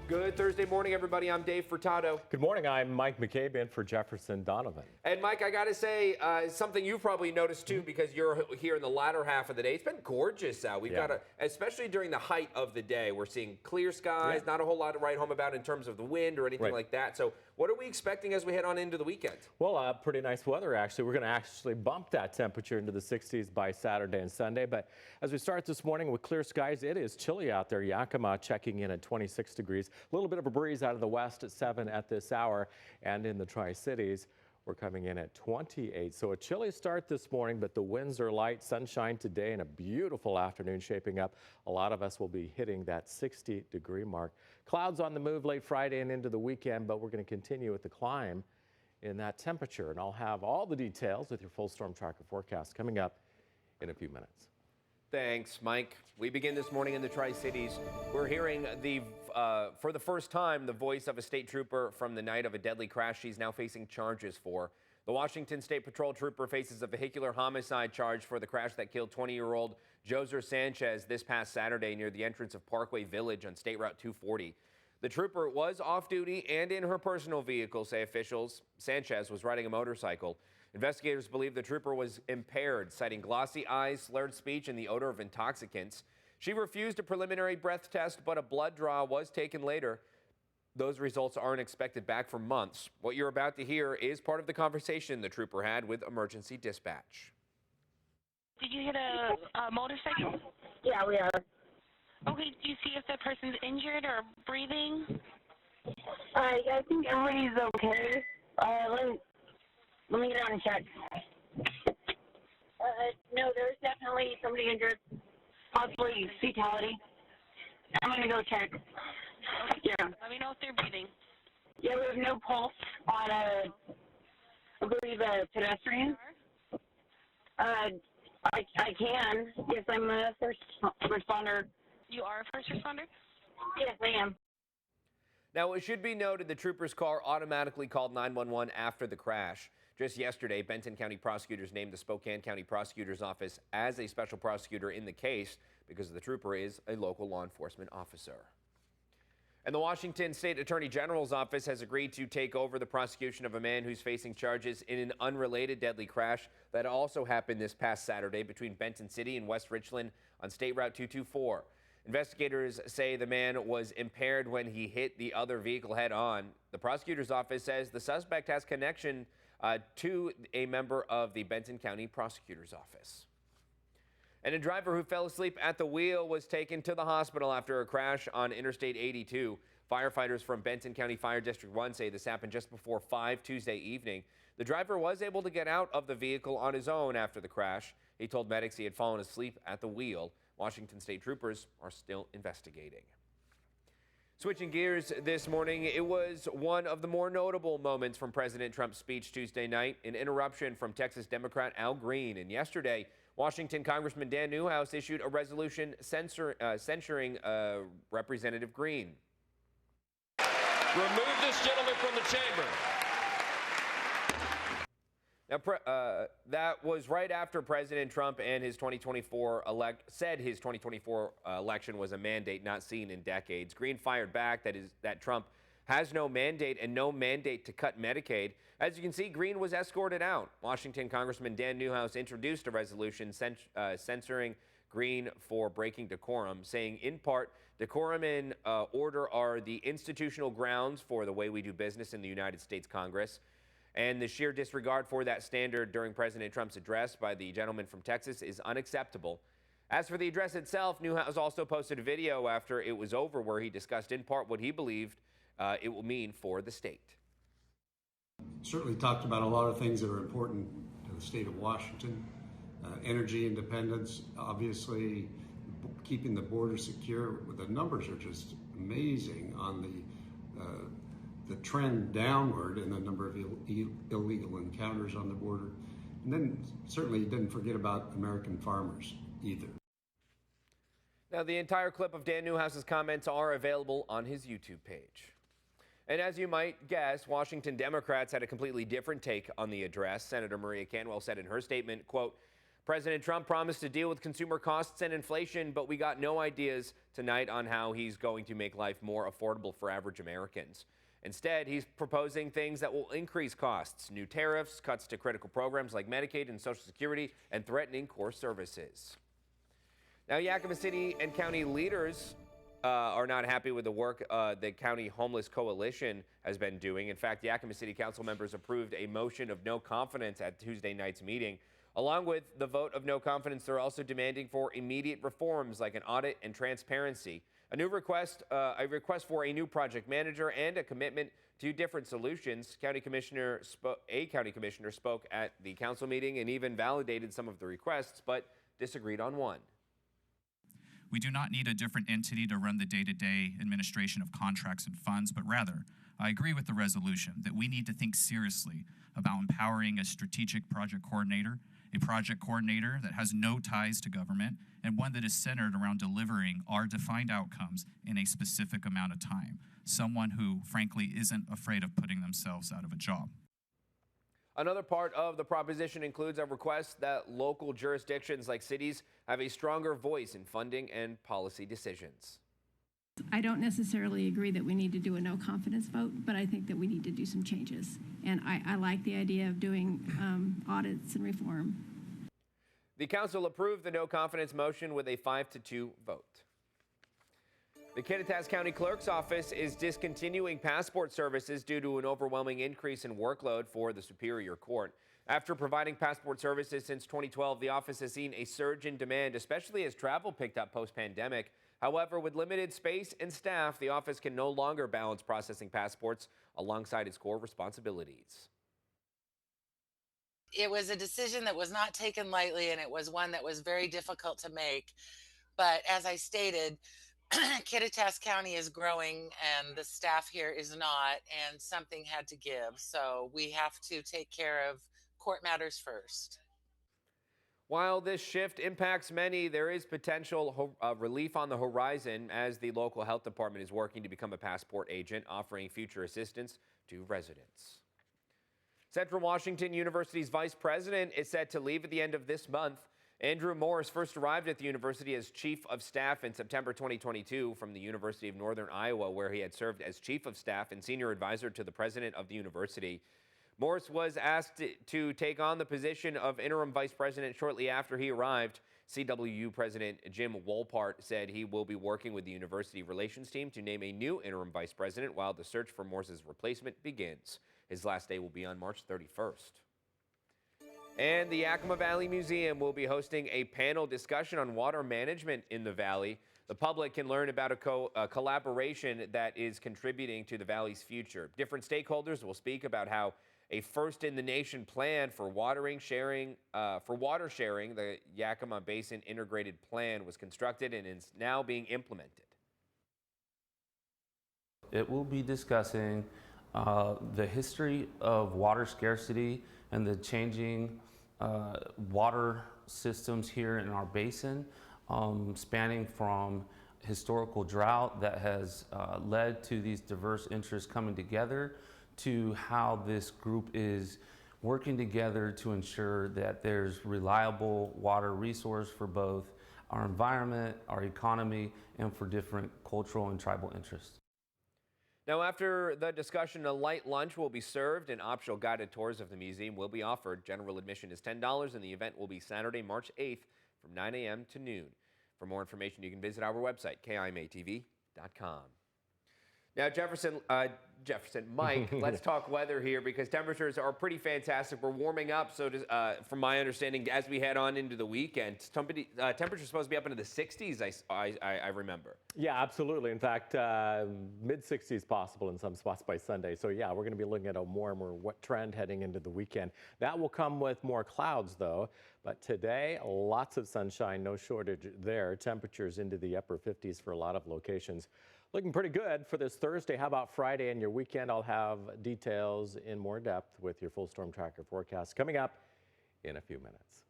Good Thursday morning, everybody. I'm Dave Furtado. Good morning. I'm Mike McCabe in for Jefferson Donovan. And Mike, I got to say something you've probably noticed too, because you're here in the latter half of the day. It's been gorgeous out. We've got especially during the height of the day, we're seeing clear skies, not a whole lot to write home about in terms of the wind or anything like that. So what are we expecting as we head on into the weekend? Well, pretty nice weather, actually. We're going to actually bump that temperature into the 60s by Saturday and Sunday. But as we start this morning with clear skies, it is chilly out there. Yakima checking in at 26 degrees. A little bit of a breeze out of the west at 7 at this hour. And in the Tri-Cities, we're coming in at 28. So a chilly start this morning, but the winds are light. Sunshine today and a beautiful afternoon shaping up. A lot of us will be hitting that 60-degree mark. Clouds on the move late Friday and into the weekend, but we're going to continue with the climb in that temperature. And I'll have all the details with your full storm tracker forecast coming up in a few minutes. Thanks, Mike. We begin this morning in the Tri-Cities. We're hearing for the first time, the voice of a state trooper from the night of a deadly crash she's now facing charges for. The Washington State Patrol trooper faces a vehicular homicide charge for the crash that killed 20-year-old Joser Sanchez this past Saturday near the entrance of Parkway Village on State Route 240. The trooper was off duty and in her personal vehicle, say officials. Sanchez was riding a motorcycle. Investigators believe the trooper was impaired, citing glossy eyes, slurred speech, and the odor of intoxicants. She refused a preliminary breath test, but a blood draw was taken later. Those results aren't expected back for months. What you're about to hear is part of the conversation the trooper had with emergency dispatch. Did you hit a motorcycle? Yeah, we are. Okay, do you see if the person's injured or breathing? I think everybody's okay. Let me get on and check. No, there's definitely somebody injured, possibly fatality. I'm going to go check. Yeah. Let me know if they're breathing. Yeah, we have no pulse on I believe, a pedestrian. I can. Yes, I'm a first responder. You are a first responder? Yes, I am. Now, it should be noted the trooper's car automatically called 911 after the crash. Just yesterday, Benton County prosecutors named the Spokane County Prosecutor's Office as a special prosecutor in the case because the trooper is a local law enforcement officer. And the Washington State Attorney General's office has agreed to take over the prosecution of a man who's facing charges in an unrelated deadly crash that also happened this past Saturday between Benton City and West Richland on State Route 224. Investigators say the man was impaired when he hit the other vehicle head on. The prosecutor's office says the suspect has connection to a member of the Benton County Prosecutor's Office. And a driver who fell asleep at the wheel was taken to the hospital after a crash on Interstate 82. Firefighters from Benton County Fire District 1 say this happened just before 5 Tuesday evening. The driver was able to get out of the vehicle on his own after the crash. He told medics he had fallen asleep at the wheel. Washington State troopers are still investigating. Switching gears this morning, it was one of the more notable moments from President Trump's speech Tuesday night, an interruption from Texas Democrat Al Green. And yesterday, Washington Congressman Dan Newhouse issued a resolution censuring Representative Green. Remove this gentleman from the chamber. Now, that was right after President Trump and his 2024 said his 2024 election was a mandate not seen in decades. Green fired back that Trump has no mandate and no mandate to cut Medicaid. As you can see, Green was escorted out. Washington Congressman Dan Newhouse introduced a resolution censoring Green for breaking decorum, saying in part, decorum and order are the institutional grounds for the way we do business in the United States Congress. And the sheer disregard for that standard during President Trump's address by the gentleman from Texas is unacceptable. As for the address itself, Newhouse also posted a video after it was over where he discussed in part what he believed it will mean for the state. Certainly talked about a lot of things that are important to the state of Washington. Energy independence, obviously keeping the border secure. The numbers are just amazing on the trend downward in the number of illegal encounters on the border. And then certainly didn't forget about American farmers either. Now, the entire clip of Dan Newhouse's comments are available on his YouTube page. And as you might guess, Washington Democrats had a completely different take on the address. Senator Maria Canwell said in her statement, quote, President Trump promised to deal with consumer costs and inflation, but we got no ideas tonight on how he's going to make life more affordable for average Americans. Instead, he's proposing things that will increase costs, new tariffs, cuts to critical programs like Medicaid and Social Security, and threatening core services. Now, Yakima City and county leaders are not happy with the work the County Homeless Coalition has been doing. In fact, Yakima City Council members approved a motion of no confidence at Tuesday night's meeting. Along with the vote of no confidence, they're also demanding for immediate reforms like an audit and transparency, a request for a new project manager, and a commitment to different solutions. A county commissioner spoke at the council meeting and even validated some of the requests, but disagreed on one. We do not need a different entity to run the day-to-day administration of contracts and funds, but rather, I agree with the resolution that we need to think seriously about empowering a strategic project coordinator, a project coordinator that has no ties to government, and one that is centered around delivering our defined outcomes in a specific amount of time. Someone who, frankly, isn't afraid of putting themselves out of a job. Another part of the proposition includes a request that local jurisdictions like cities have a stronger voice in funding and policy decisions. I don't necessarily agree that we need to do a no confidence vote, but I think that we need to do some changes. And I like the idea of doing audits and reform. The council approved the no confidence motion with a 5-2 vote. The Kittitas County Clerk's Office is discontinuing passport services due to an overwhelming increase in workload for the Superior Court. After providing passport services since 2012, the office has seen a surge in demand, especially as travel picked up post-pandemic. However, with limited space and staff, the office can no longer balance processing passports alongside its core responsibilities. It was a decision that was not taken lightly, and it was one that was very difficult to make. But as I stated, Kittitas County is growing and the staff here is not, and something had to give. So we have to take care of court matters first. While this shift impacts many, there is potential relief on the horizon as the local health department is working to become a passport agent, offering future assistance to residents. Central Washington University's vice president is set to leave at the end of this month. Andrew Morris first arrived at the university as chief of staff in September 2022 from the University of Northern Iowa, where he had served as chief of staff and senior advisor to the president of the university. Morris was asked to take on the position of interim vice president shortly after he arrived. CWU President Jim Wolpart said he will be working with the university relations team to name a new interim vice president while the search for Morris's replacement begins. His last day will be on March 31st. And the Yakima Valley Museum will be hosting a panel discussion on water management in the valley. The public can learn about a collaboration that is contributing to the valley's future. Different stakeholders will speak about how a first-in-the-nation plan for water sharing, the Yakima Basin Integrated Plan, was constructed and is now being implemented. It will be discussing the history of water scarcity and the changing water systems here in our basin, spanning from historical drought that has led to these diverse interests coming together, to how this group is working together to ensure that there's reliable water resource for both our environment, our economy, and for different cultural and tribal interests. Now, after the discussion, a light lunch will be served and optional guided tours of the museum will be offered. General admission is $10 and the event will be Saturday, March 8th from 9 a.m. to noon. For more information, you can visit our website, kimatv.com. Now, Mike, let's talk weather here because temperatures are pretty fantastic. We're warming up, so from my understanding, as we head on into the weekend, temperatures supposed to be up into the 60s, I remember. Yeah, absolutely. In fact, mid-60s possible in some spots by Sunday. So yeah, we're going to be looking at a warmer trend heading into the weekend. That will come with more clouds, though. But today, lots of sunshine, no shortage there. Temperatures into the upper 50s for a lot of locations. Looking pretty good for this Thursday. How about Friday and your weekend? I'll have details in more depth with your full storm tracker forecast coming up in a few minutes.